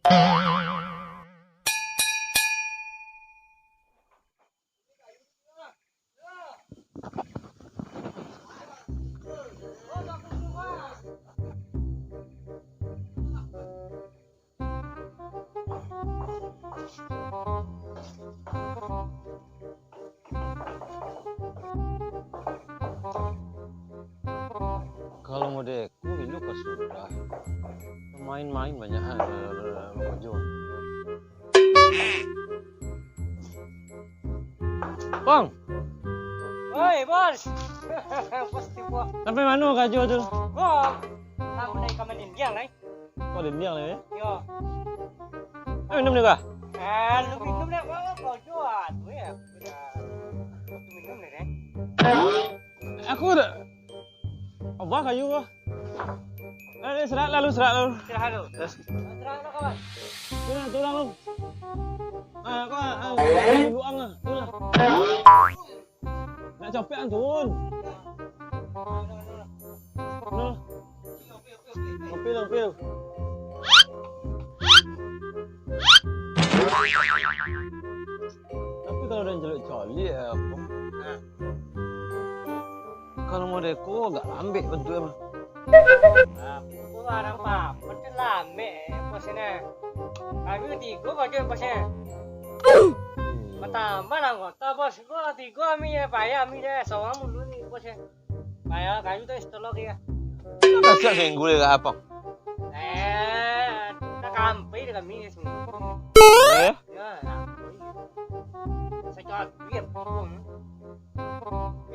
Kalau mau deku itu pas sudah main-main banyak kerja. Bang, Oi, bos. Pasti gua. sampai mana kerja tu? Gua tamu dari kamar Indian nih. Kau ada dia lah ya? Yo. Minum juga? Lu minum deh, kau jual. Tuh ya, udah. Lu minum deh. Aku udah. Apa kayu kah? Serat lalu. Istirahat lu. Istirahat lu kawan. Tulang lu. Kau buang lah. Tulang. Nak capek antun. Nah. Kopi. Tapi kalau udah jelek coli ya apa? Kalau mau deko agak lambe bentuknya mah. Aku orang apa? Betul lame bosnya. Kami tiga baju bosnya. Pertama anggota bos, gua tiga mi ya payah mi deh, seorang mulu nih bosnya. Payah kayu tuh istolog ya. Kasih minggu le apa? Kita kampai dengan mi semua. Ya. Ya, saya cakap dia pun.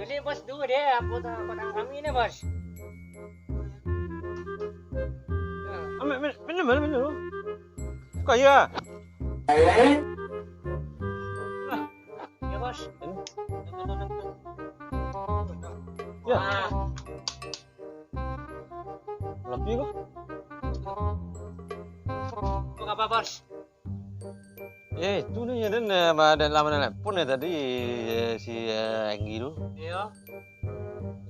Jadi bos dulu deh, apa padang kami ini bos. Minum. Kau ya? Ya bos. Ya. Ah, Lebih kok? kok apa bos? Itu nih dan lama pun ya tadi si Enggi tu. Iya.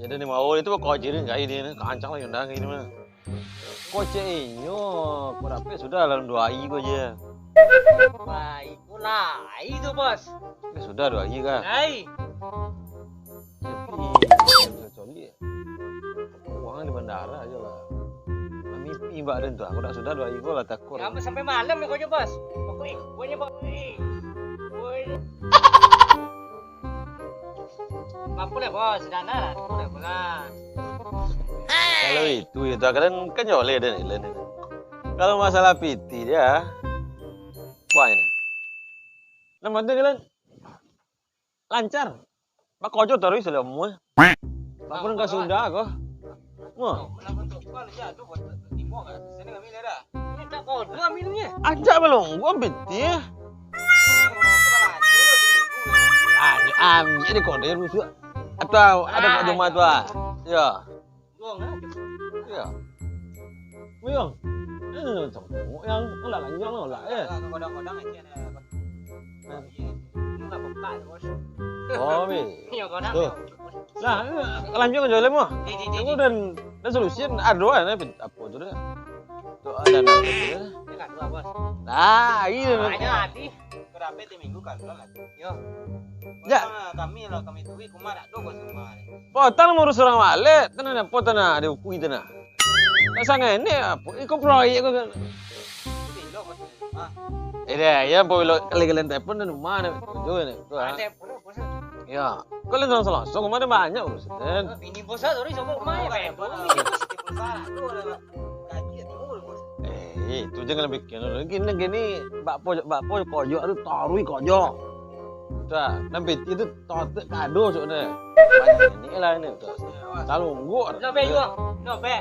Ya dan mau itu kau jirin kayak ini kancang lah yang dah ini mah. Kau cenyo, kau dapat sudah dalam 2 hari kau je. Baik pula, itu bos. Ya sudah 2 hari kan. Hai. Tapi coli. Uangnya di bandara aja lah. Mimpi mbak dan tu aku dah sudah 2 hari kau lah takut. Sampai malam ya kau je bos. Pokoknya bos. Mampu lah bos, dana lah, boleh pula. Kalau itu kan nyoleh dan lain. Kalau masalah piti dia, wah ini. Nama dia kalian lancar. Pak kojo terus selama. Pak pun enggak sudah kok. Wah, Ini tak kau dua minumnya. ajak belum gua piti. Ambil di kode rusuh. Atau ada Pak Joma tu ah. Ya. Ya. Muyong. Macam yang enggak lanjang lah ya. Kodang-kodang aja ada. Ini enggak buka bos. Oh, mi. Iya kodang. Tuh. Nah, lanjut aja lemo. Aku dan solusi ada apa tu dah. Tuh ada nak. Ini kan dua bos. Nah, ini. Ada hati. Berapa ti minggu kan lah. Yo. Ya. Kami tuwi kumar ada bos semua. Potang mau urus orang wale, tenan apa tenan ada ukui tenan. Tak sangat ni apa? Ikut proyek kau kan. Bilo bos. Ah. Ya boleh kali-kali telepon dan mana tujuan ni. Ada pun bos. Ya, kalian langsung kemana banyak urusan. Bini bos tadi coba main kayak bos. Bini bos di perusahaan tu ada gaji timur bos. Itu jangan bikin gini bakpo kojo itu tarui kojo. Dah, nampi itu totek kado soalnya. Banyak ini lah ini tuh. Selalu gua. No be yo. No be.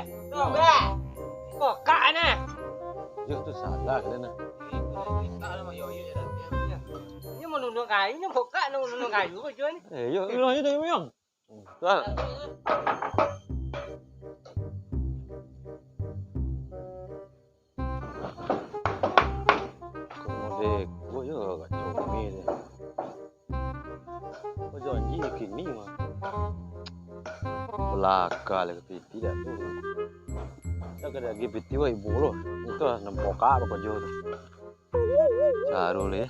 Kok kak ni? Yo tu salah kalian. Tak ada mayo ya dah. Ini mau nunung kayu, ini buka nunung kayu kau jual ni. Yo aja tengok yang. Tuan. Kemudian gua juga kacau ni deh. Kau janji kini mah. Belaka lagi piti dah tu. Dah kada lagi piti wah ibu lo. Itu lah nampak apa kau jual tu. Baru le.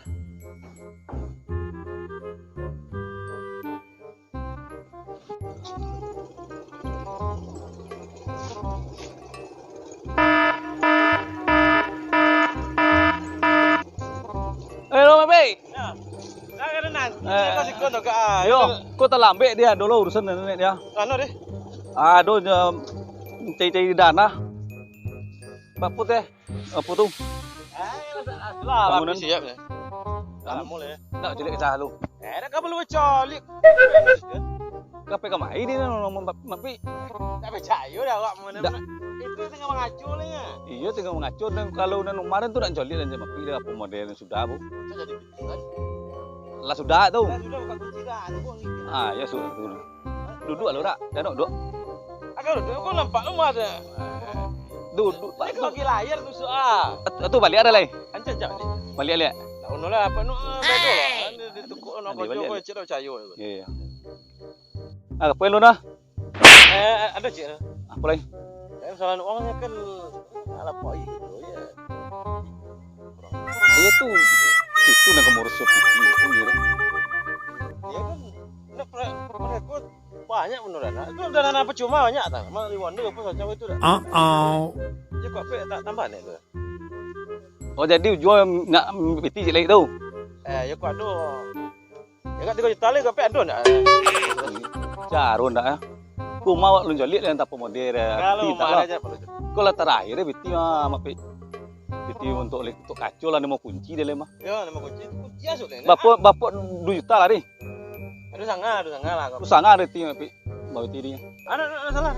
Hello Babe. Nah, kan nanti kau sikon dok ah. Ayo, kau tak lambe dia dulu urusan nenek dia. Anu deh. Aduh, cai dana. Bapak teh, apa tuh? Lah, Bangunan. siap ya. Kamu le. Nak jadi kesah lu. Nak perlu colik. Kape kamai dia ngomong mapi. Tak percaya dah awak mana. Dak. Itu tengah mengacul ya. Iya tinggal mengacur dan kalau nan kemarin tuh nak joli dan mapi dia apa modern sudah bu. Saya jadi bingung kan. Lah sudah tuh. Sudah buka kunci dah, tu buang ini. Ah ya sudah tuh. Duduk lu rak, dan duduk. Agak lu kau nampak lu ada. Duduk. Ini kau lagi layar tu soal. Tuh balik ada lagi. Anca jap ni. Balik lihat. Tak ono lah apa nu bedo lah. Di tukuk ono kau Balik, jauh balik. cik dah percaya. Iya iya. Ah, apa lu nah? Ada cik. Apa lagi? Kesalahan orangnya kan ala poi gitu ya. Iya tuh situ nak kemurus pipi itu gitu. Ya kan nak mereka banyak beneran. Itu dana apa cuma banyak tak? Mal Wonder apa saja itu dah. Ya kok apa tak tambah ni tu. Oh jadi jual nak piti cik lagi tu. Ya kok ada. Ya kat 3 juta lagi kau ada nak? Jarun dah ya. Ku mau lu joli yang tak modern. Kalau Tidak mana lah. aja perlu. Kau lah terakhir ya piti mah mapi. Piti untuk kacau lah ni mau kunci dia mah. Ya nama kunci asuk ni. Bapak 2 juta lah ni. Ada sangat lah kau. Tu sangat ada ti mapi. Bawa tiri. Ada salah.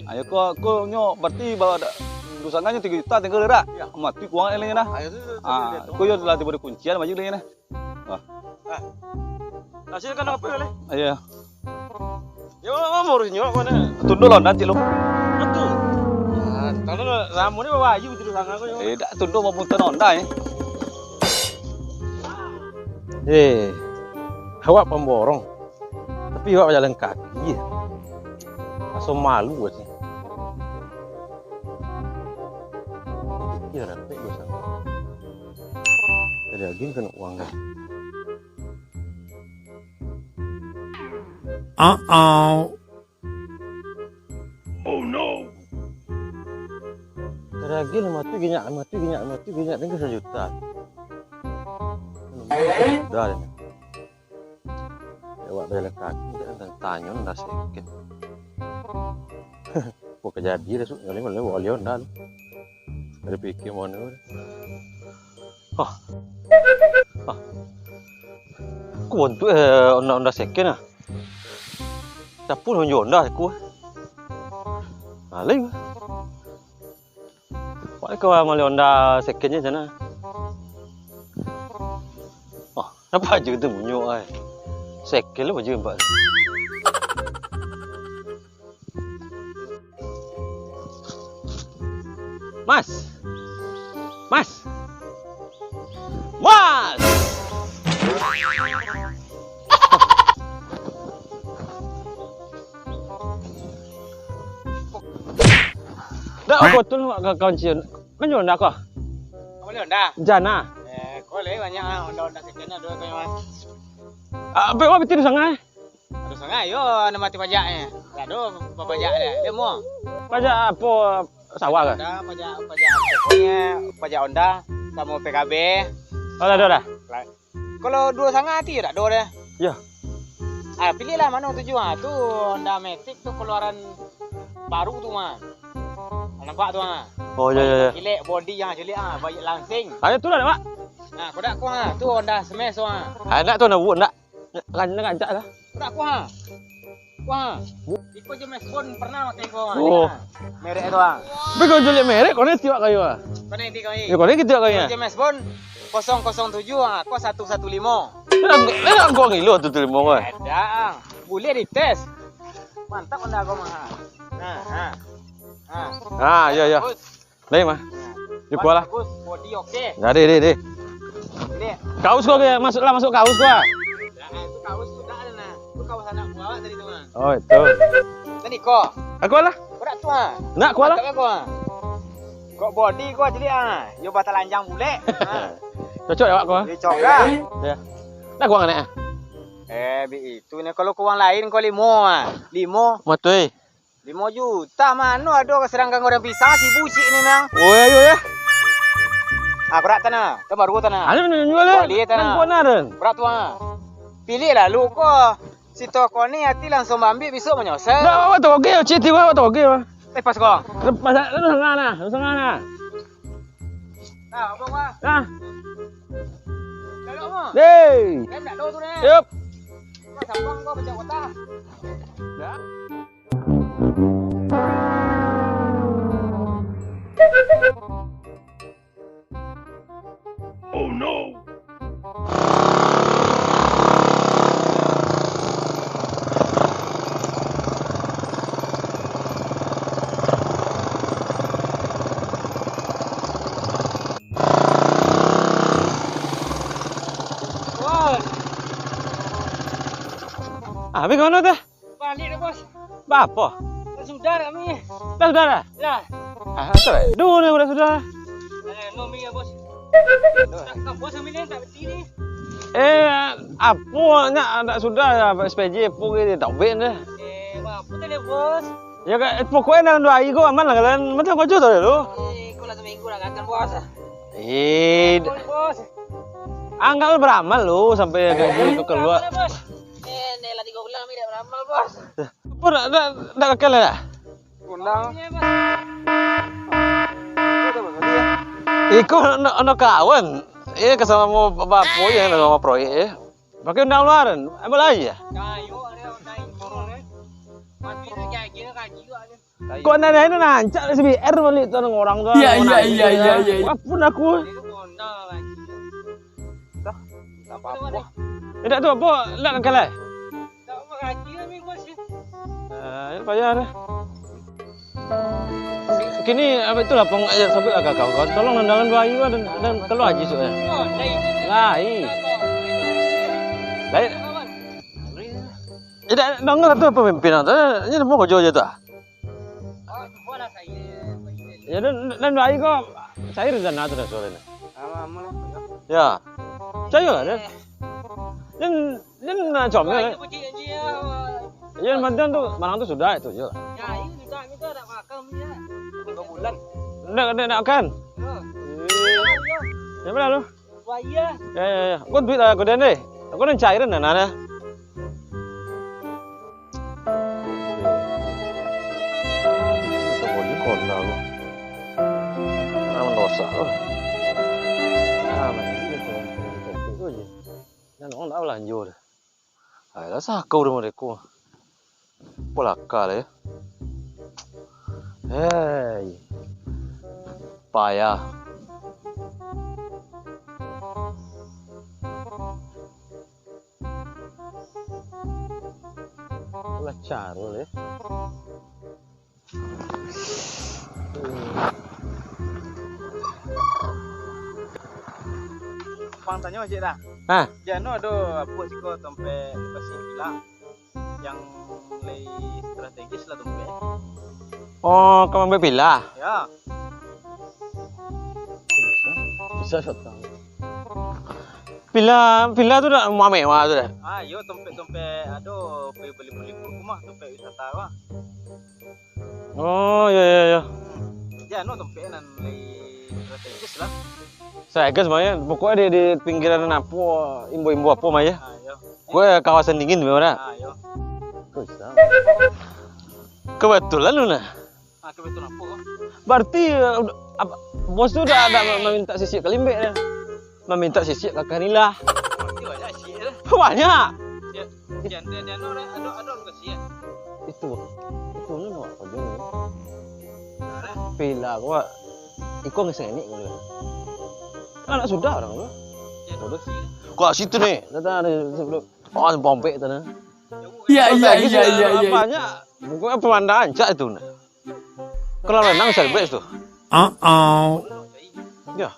Ayo kau nyo berarti bawa ada dusangannya 3 juta tinggal dah. Ya. Mati kuang eleng nah. Ayo tu. Kau yo lah diberi kuncian maju lagi nah. Hasil kan apa le? Ayo. Ya mau urus nyok mana? Tunduk lah nanti lu. Betul. Ya, kalau ramu ni bawa ayu tu sangat kau. Tak tunduk mau punten Honda ya. Awak pemborong. Tapi awak berjalan kaki. Asal malu sih. Ya, rapi dosa. Jadi lagi kena uang kan. Oh no. Lagi mati ginyak tinggal 1 juta. Dah ni. Awak berjalan kaki dan tanya dah sikit. Kok kejadi dah su, ngale boleh dah. Ada fikir mana. Kau tu onda second ah. Tak pun onda aku. Lain. Wah kau malah onda secondnya sana. Apa aja tu munyuk ai. Second lah aja empat. Mas. Dah aku tu kawan cian. Mana onda kau? Boleh onda? Jana. Kau le banyak onda second ada kau mas. Apa awak betul sangat? Ada sangat yo nama mati pajaknya. Ada pajak dia mau. Pajak apa sawah ke? Onda pajak pokoknya pajak onda sama PKB. Oh dah. Kalau dua sangat hati tak dua dah. Ya. Pilihlah mana tuju tu Honda Matic tu keluaran baru tu mah. Nampak tu mah. Oh ya. Jelek body yang jelek banyak langsing. Ayo tu lah Pak. Kau dak ku tu Honda Smash tu Anak tu nak buat nak ngajak lah. Kau dak ku Iko je Mesbon pernah pakai kau Oh. Merek tu Tapi kau jual merek kau ni tiap kayu ah. Kau nanti kau Ya kau ni kita kayu. Je Mesbon 007 kau 115. Nak kau ngilo tu terima kau. Ada. Boleh dites. Mantap Honda kau mah. Ya. Lain mah. Jumpa lah. Bagus, body okey. Jadi. Ini. Kaus kau ke masuk kaus kau. Itu kaos tu dah ada nah. Tu kaos anak gua tadi tu mah. Oh itu. Tadi kau. Aku lah. Kau dak tu Nak kau lah. Tak kau Kok body kau jadi yo batal lanjang bule. Cocok ya, Pak, kau? Dia cokak. Ya. Nah, gua nggak Bi itu nih kalau kau lain kau 5 Matui. 5 juta mano ada keserangkan goreng pisang si bucik ni memang. Oh, ayo ya. Berat tanah. Tu baru tanah. Ada mana jual ya? Boleh tanah. Kan ada. Berat tu Pilih lah lu kau. Si toko ni hati langsung ambil besok menyosel. Dah, awak tahu okey, citi awak tahu okey, Pak. Pas kau. Lepas lu sana. Nah, apa kau? Nah. Lalu apa? Hey. Kan tak tahu tu ni. Yup. Kau sambang kau macam kota. Ya. Oh no. Habis ke mana tu? Balik dah bos. Apa? Sudah kami. Dah sudah dah? Ya. Asal dulu ni sudah. Nomi ya bos. Tak bos kami ni tak beti ni. Apa nak sudah ya SPJ pun dia tak bet dah. Apa tu dia bos? Ya kan pokoknya dalam 2 hari kau aman lah kalian. Macam kau jual tu dulu. Kau lah seminggu dah kan bos. Bos. Anggap beramal lu sampai gaji kau keluar. Bos. Ni lah 3 bulan kami dah beramal bos. Apa nak kakek lah? Undang. Iko nak kawan. Kesama mau bapak ya sama proyek. Pakai undang luaran. Apa lagi ya? Kayu ada kayu turun ni. Mati tu gaji gaji ada. Kok nanya ini nancak di SBR balik tu orang tu. Iya. Apapun aku. Itu undang gaji. Tak apa-apa. Tidak tu apa? Nak kakek lah. Tak apa gaji kami bos. Ini payah dah. Kini apa itulah pengajar sebut agak kau. Tolong nandangan bayu dan keluar aja sudah. Oh, Lain. Tidak dengar tu pemimpinan tu. Ini mau kau jual je tu. Boleh saya. Ya dan bayu kau cair dan nado dah soalnya. Ya. Cair lah dah. Dan comel. Ya mantan tu malang tu sudah itu je. Ya, ini minta dah makan dia. 3 bulan. Nak kan? Ya mana lu? Waya. Ya. Kau duit lah kau dan deh. Kau dan cairan nana. Kau boleh kau lah lu. Nama dosa lu. Macam itu je. Dan orang dah lanjut. Ayolah sakau dah mereka. Pola kal ya. Hei. Payah. Pola carul ya. Pang tanya aja dah. Hah? Jano ada buat siko tempe lokasi villa yang mulai strategis lah tempe. Oh, kau ambil pila? Ya. Bisa tahu. Pila tu dah mewah tu dah. Yo tempe ada beli rumah tempe wisata lah. Oh, ya. Jano tempe nan mulai strategis lah. Saya guys semuanya, pokoknya di pinggiran apa, imbu-imbu apa mah ya. Yo. Gue kawasan dingin memang. Yo. Kebetulan lu nah. Kebetulan apa? Berarti bos tu dah ada meminta sisik ke Limbe dah. Meminta sisik ke Kanila. Berarti banyak sih ya. Banyak. Jano ada lokasi ya. Itu ni mau apa dia? Pila gua ikut ngesenik gua. Anak sudah orang tu. Kau situ ni. Dah ada sebelum. Oh, Bombay tu nah. Iya. Banyak. Pokoknya pemandangan cak itu nah. Kalau renang celebrate tu. Ya.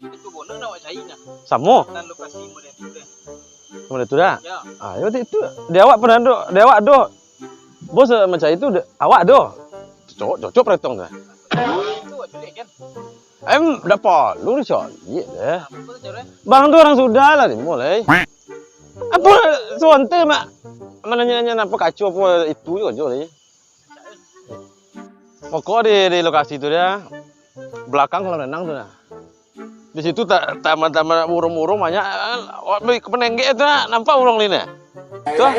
Itu bono nak awak cari nak. Samo. Dan lokasi model tu. Mana tu dah? Ya. Ayo itu. Dia awak pernah do. Dia awak do. Bos macam itu awak do. Cocok perhitung tu. kan. Dapat lu coli deh. Apa tuh cara? Bang tuh orang sudah lah mulai. Apa suante mak menanya apa kacau apa itu juga jolly. Pokok di lokasi itu dia belakang kolam renang tuh nah. Di situ taman-taman burung-burung banyak. Penenggek itu nah, nampak burung ini. Tuh.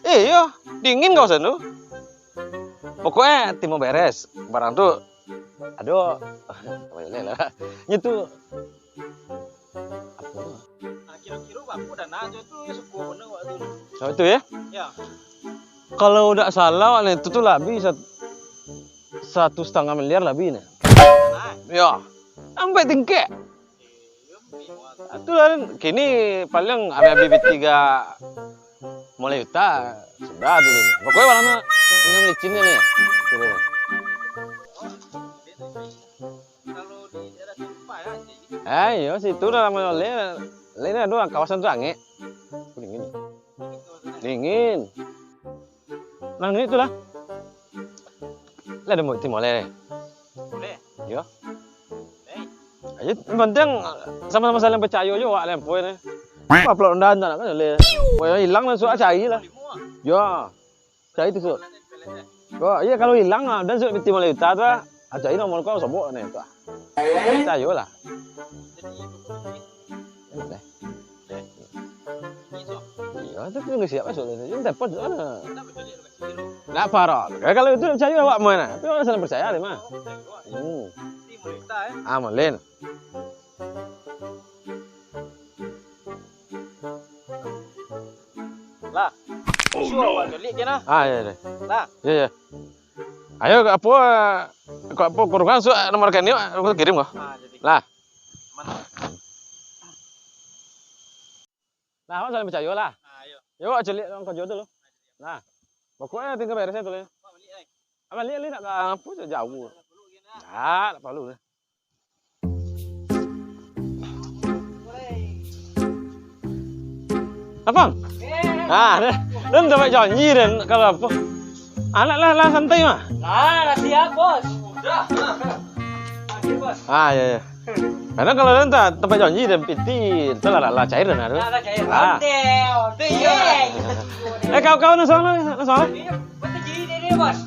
Iya, dingin kawasan tuh. Pokoknya tim mau beres. Barang tuh aduh. Lah. Itu Kira-kira aku dan aja tuh suku bener waktu dulu. oh, itu ya? Ya. Kalau udah salah itu tuh lebih 1,5 miliar lebih nih. Nah, Ya, sampai tingkek. Itu kan kini paling ada bibit 3 mulai juta sudah dulu nih. Pokoknya warnanya ini melicinnya nih. Gitu. kalau di daerah Sumpah ya, jadi Ayo situ udah lama lain doang kawasan tuh ange. Dingin. Dingin. Nah ini itulah. Lah ada mau timole. boleh. Ya. Ayo penting sama-sama saling percaya juga lah poin ni. Apa pelak undan tak kan le. Poin hilang lah soal cari lah. Ya. Cari tu so. Oh iya kalau hilang ah dan so timole juta tu ah. Cari nomor kau sebut ni tu. Percaya lah. Ya, tapi nggak siapa soalnya. Jadi dapat soalnya. Nak parah. Kalau itu percaya awak mana? Tapi orang saling percaya deh mah. Amalin. Lah. Sure, Pak Jolik je nah. Ya deh. Lah. Ya. Ayo apa kurungan so nomor kan ni aku kirim kau. Jadi Lah. mana? Nah, awak saling percaya lah. Ayo. Yo celik orang kau jodoh lo. Nah. Pokoknya tinggal beresnya tu le. Pak balik ai. Abang lihat nak apa jauh. Tak perlu. Abang. Dan dapat janji dan kalau apa? Anak lah santai mah. Lah siap bos. Udah. Oke bos. Ya. Karena kalau dan tempat janji dan piti, itu lah cair dan ada. Lah cair. Onde ye. Kau nasional ni, nasional. Betul jadi dia bos.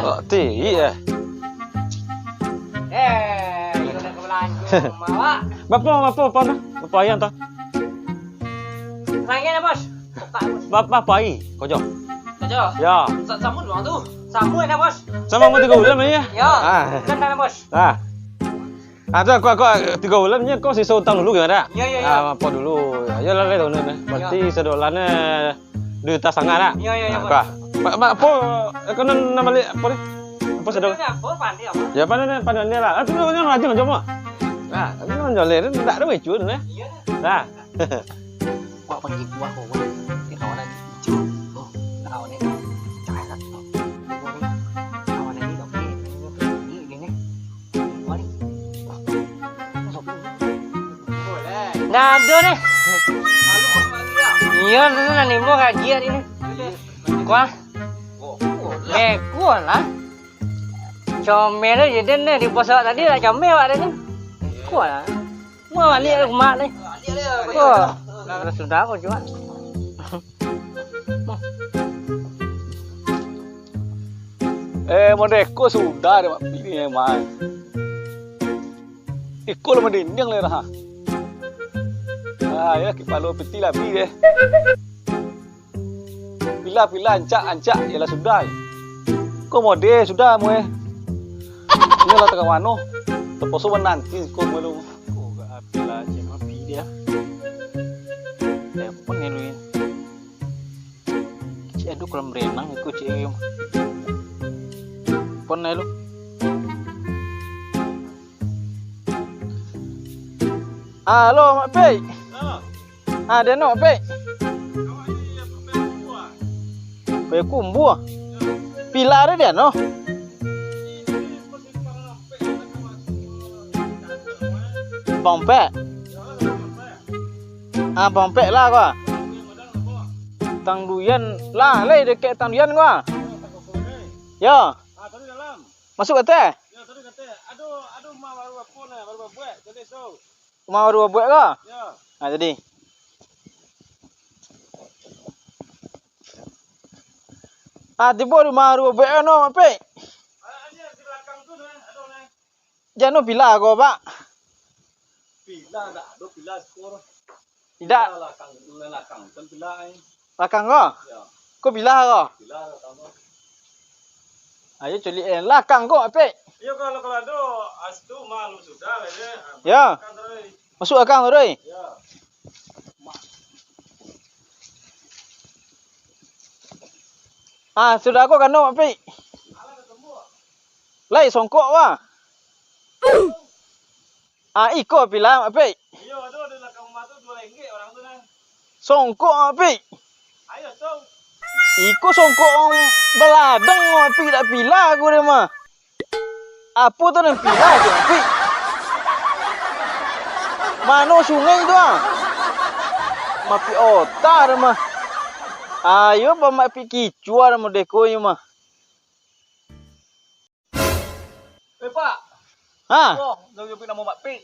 Oh, iya. Kita kebelanja mawa. Bapa ayam tu. Sange bos. Bapa ai, kau jauh. Kerja. Ya. Samun doang tu. Samun dah bos. Sama mau 3 bulan ni ya? Ya. Kan dah bos. Tu aku 3 bulan ni kau sisa hutang dulu gimana? Ya. Apa dulu? Ya lah tahun ni. Berarti sedolannya 2,5 juta lah. Ya. Apa kena nama balik apa ni? Apa sedang? Apa pandai apa? Ya pandai ni lah. Tu yang rajin macam mana? Tapi orang jual ni tak ada macam ni. Iya. Nah. Kau pergi buah kau. Di kawan lagi. Oh, kawan ni. Cai lah. Kawan ni tak boleh. Ni. Kawan ni. Nah, ada ni. Iya, tu ni mau kajian ini. Kuah. Kuah lah. Comel je dia ni di pasar tadi dah comel ada ni. Kuah lah. Mau balik rumah ni. Kuah. Sudah kau jual. Modeko sudah deh, ini mah. Ikut lah mending le dah. Ya kita lo peti lah pi deh. Pila ancak ialah sudah. Kau mode sudah mu Ini lah tengah mano. Terposo nanti kau malu. Kau gak pila cuma pi dia. Telepon ni lu ya. Cik aduh kolam renang ikut cik yang. Pon ni lu. Halo Mak Pei. Ada no Pei. Pei kumbu. Pila ada dia no. Pompek. Pompek lah kau. Tang duyan lah, leh dekat tang duyan kau. Ya. Masuk ke teh? Ya, tadi kata ada aduh mah baru apa nih, baru buat. Jadi so. Mau dua buat ke? Ya. Nah, jadi. Tiba rumah dua buat no, apa? Ini di belakang tu nih, aduh nih. Jangan bila kau, Pak. Pila tak, aduh pila skor. Tidak. Belakang, kan pila ini. Lakang kau? Ya. Kau bila kau? Pila kamu. Ayo culi lakang kau, apa? Iya kalau ada astu malu sudah aja. Ya. Masuk akang tu, doi. Ya. Sudah kau kan no, apa? Lai songkok wah. Iko bila apa? Iya, aduh di belakang rumah tu 2 ringgit orang tu nih. Songkok apa? Ayo so. Iko songkok beladang apa tak pila aku dia mah. Apa tu yang pila tu? Apa? Mana sungai tu Mapi otar mah. Ayo bamak pi kicuar mo deko yo mah. Pak. Oh, nunggu pina mau mak pi.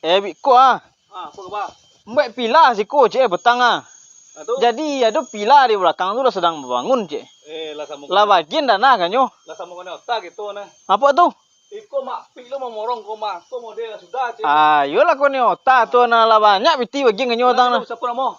Bi ko Apa ke Pak? Mbak pila si ko je betang Aduh. Jadi ada pila di belakang tu sedang membangun je. Lah sama. Lah bagian dana kan yo. Lah sama kena otak gitu nah. Apa tu? Iko mak pi lo mau morong ko mak. Ko model sudah je. Ayo lah ko ni otak tu na lah banyak piti bagi nganyo tang na. Siapa nama?